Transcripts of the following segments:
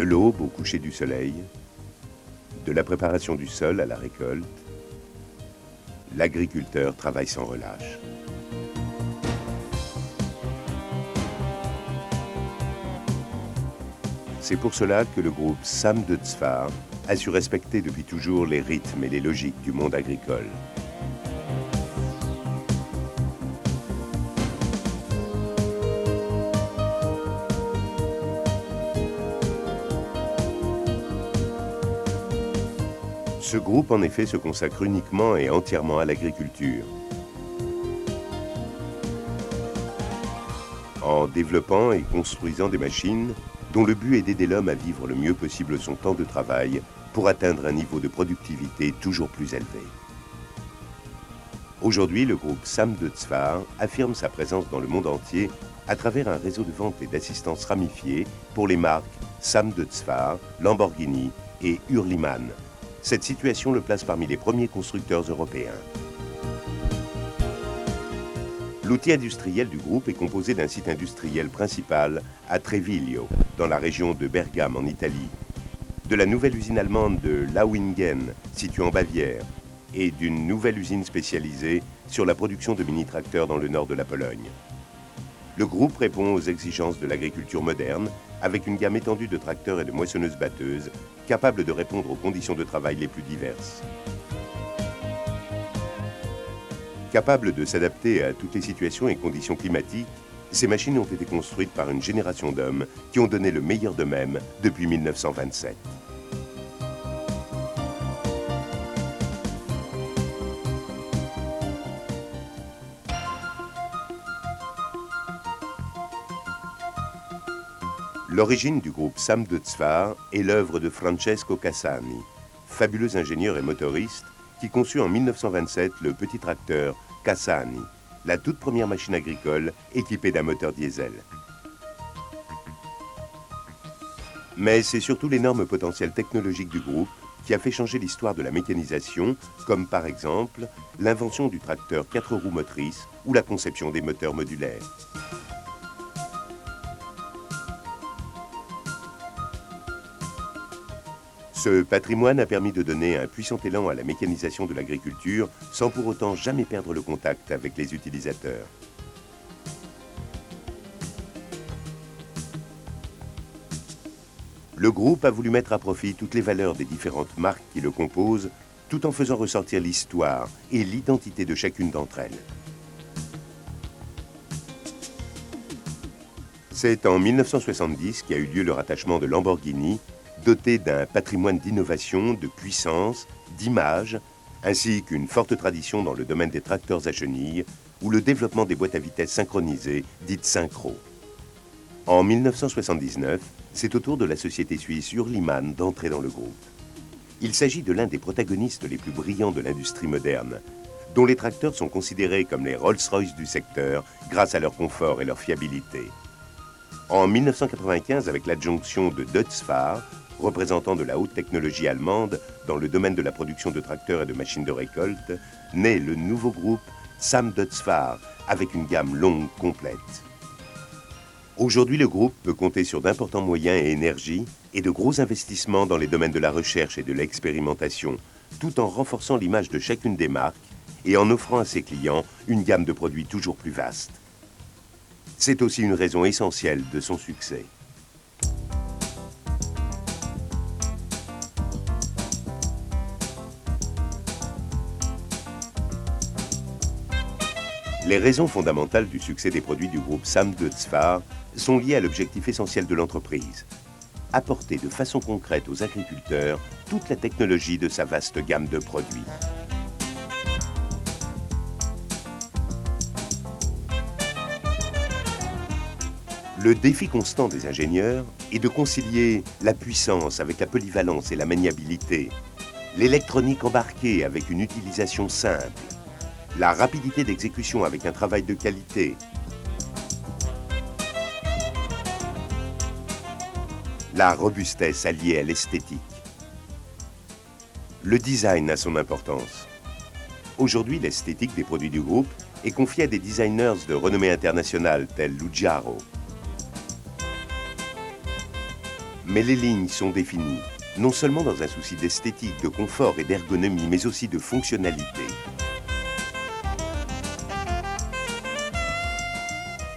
l'aube au coucher du soleil, de la préparation du sol à la récolte, l'agriculteur travaille sans relâche. C'est pour cela que le groupe Sam de Tzfar a su respecter depuis toujours les rythmes et les logiques du monde agricole. Ce groupe, en effet, se consacre uniquement et entièrement à l'agriculture. En développant et construisant des machines dont le but est d'aider l'homme à vivre le mieux possible son temps de travail pour atteindre un niveau de productivité toujours plus élevé. Aujourd'hui, le groupe Sam de Tzfar affirme sa présence dans le monde entier à travers un réseau de vente et d'assistance ramifié pour les marques Sam de Tzfar, Lamborghini et Hürlimann. Cette situation le place parmi les premiers constructeurs européens. L'outil industriel du groupe est composé d'un site industriel principal à Treviglio, dans la région de Bergame en Italie, de la nouvelle usine allemande de Lauingen, située en Bavière, et d'une nouvelle usine spécialisée sur la production de mini-tracteurs dans le nord de la Pologne. Le groupe répond aux exigences de l'agriculture moderne avec une gamme étendue de tracteurs et de moissonneuses-batteuses capables de répondre aux conditions de travail les plus diverses. Capables de s'adapter à toutes les situations et conditions climatiques, ces machines ont été construites par une génération d'hommes qui ont donné le meilleur d'eux-mêmes depuis 1927. L'origine du groupe Sam de Tzfar est l'œuvre de Francesco Cassani, fabuleux ingénieur et motoriste qui conçut en 1927 le petit tracteur Cassani, la toute première machine agricole équipée d'un moteur diesel. Mais c'est surtout l'énorme potentiel technologique du groupe qui a fait changer l'histoire de la mécanisation, comme par exemple l'invention du tracteur 4 roues motrices ou la conception des moteurs modulaires. Ce patrimoine a permis de donner un puissant élan à la mécanisation de l'agriculture sans pour autant jamais perdre le contact avec les utilisateurs. Le groupe a voulu mettre à profit toutes les valeurs des différentes marques qui le composent, tout en faisant ressortir l'histoire et l'identité de chacune d'entre elles. C'est en 1970 qu'a eu lieu le rattachement de Lamborghini, doté d'un patrimoine d'innovation, de puissance, d'image, ainsi qu'une forte tradition dans le domaine des tracteurs à chenilles ou le développement des boîtes à vitesse synchronisées, dites synchro. En 1979, c'est au tour de la société suisse Hürlimann d'entrer dans le groupe. Il s'agit de l'un des protagonistes les plus brillants de l'industrie moderne, dont les tracteurs sont considérés comme les Rolls-Royce du secteur grâce à leur confort et leur fiabilité. En 1995, avec l'adjonction de Tzfar, représentant de la haute technologie allemande dans le domaine de la production de tracteurs et de machines de récolte, naît le nouveau groupe Sam de Tzfar, avec une gamme longue complète. Aujourd'hui, le groupe peut compter sur d'importants moyens et énergies et de gros investissements dans les domaines de la recherche et de l'expérimentation, tout en renforçant l'image de chacune des marques et en offrant à ses clients une gamme de produits toujours plus vaste. C'est aussi une raison essentielle de son succès. Les raisons fondamentales du succès des produits du groupe Sam de Tzfar sont liées à l'objectif essentiel de l'entreprise: apporter de façon concrète aux agriculteurs toute la technologie de sa vaste gamme de produits. Le défi constant des ingénieurs est de concilier la puissance avec la polyvalence et la maniabilité, l'électronique embarquée avec une utilisation simple, la rapidité d'exécution avec un travail de qualité, la robustesse alliée à l'esthétique. Le design a son importance. Aujourd'hui, l'esthétique des produits du groupe est confiée à des designers de renommée internationale tels Lugiaro. Mais les lignes sont définies, non seulement dans un souci d'esthétique, de confort et d'ergonomie, mais aussi de fonctionnalité.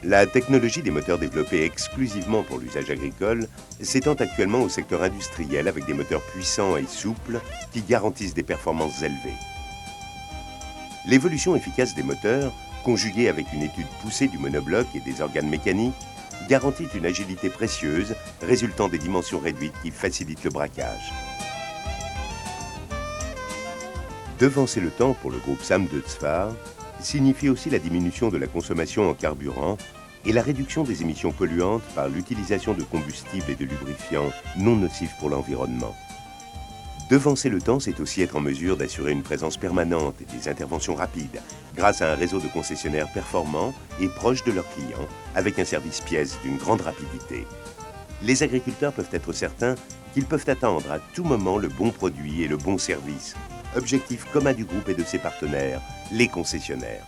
La technologie des moteurs développés exclusivement pour l'usage agricole s'étend actuellement au secteur industriel avec des moteurs puissants et souples qui garantissent des performances élevées. L'évolution efficace des moteurs, conjuguée avec une étude poussée du monobloc et des organes mécaniques, garantit une agilité précieuse résultant des dimensions réduites qui facilitent le braquage. Devancer le temps pour le groupe Sam de Tzfar signifie aussi la diminution de la consommation en carburant et la réduction des émissions polluantes par l'utilisation de combustibles et de lubrifiants non nocifs pour l'environnement. Devancer le temps, c'est aussi être en mesure d'assurer une présence permanente et des interventions rapides grâce à un réseau de concessionnaires performants et proches de leurs clients avec un service pièce d'une grande rapidité. Les agriculteurs peuvent être certains qu'ils peuvent attendre à tout moment le bon produit et le bon service, objectif commun du groupe et de ses partenaires, les concessionnaires.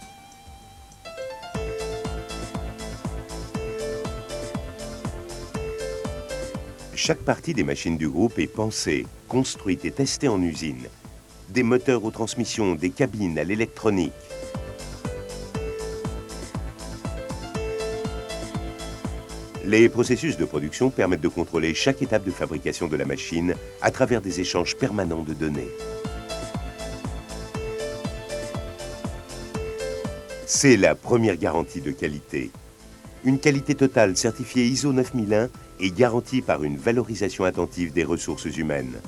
Chaque partie des machines du groupe est pensée, construite et testée en usine. Des moteurs aux transmissions, des cabines à l'électronique. Les processus de production permettent de contrôler chaque étape de fabrication de la machine à travers des échanges permanents de données. C'est la première garantie de qualité. Une qualité totale certifiée ISO 9001 et garantie par une valorisation attentive des ressources humaines.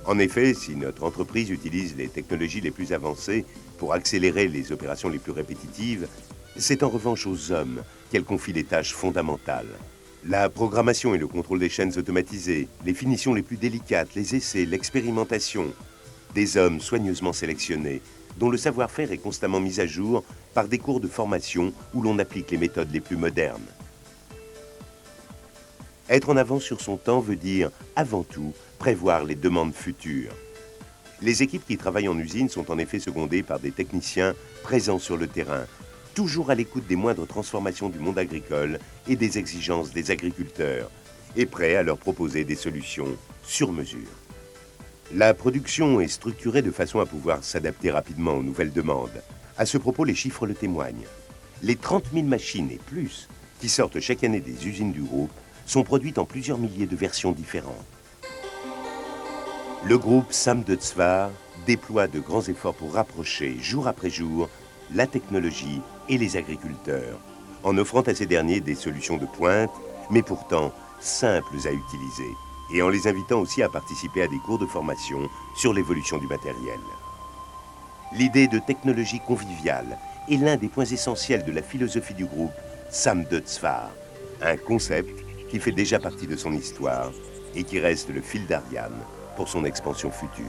En effet, si notre entreprise utilise les technologies les plus avancées pour accélérer les opérations les plus répétitives, c'est en revanche aux hommes qu'elle confie les tâches fondamentales. La programmation et le contrôle des chaînes automatisées, les finitions les plus délicates, les essais, l'expérimentation. Des hommes soigneusement sélectionnés, dont le savoir-faire est constamment mis à jour par des cours de formation où l'on applique les méthodes les plus modernes. Être en avance sur son temps veut dire, avant tout, prévoir les demandes futures. Les équipes qui travaillent en usine sont en effet secondées par des techniciens présents sur le terrain, toujours à l'écoute des moindres transformations du monde agricole et des exigences des agriculteurs, et prêts à leur proposer des solutions sur mesure. La production est structurée de façon à pouvoir s'adapter rapidement aux nouvelles demandes. À ce propos, les chiffres le témoignent. Les 30 000 machines et plus qui sortent chaque année des usines du groupe sont produites en plusieurs milliers de versions différentes. Le groupe Sam de Tzfar déploie de grands efforts pour rapprocher, jour après jour, la technologie et les agriculteurs, en offrant à ces derniers des solutions de pointe, mais pourtant simples à utiliser, et en les invitant aussi à participer à des cours de formation sur l'évolution du matériel. L'idée de technologie conviviale est l'un des points essentiels de la philosophie du groupe Sam de Tzfar, un concept qui fait déjà partie de son histoire et qui reste le fil d'Ariane pour son expansion future.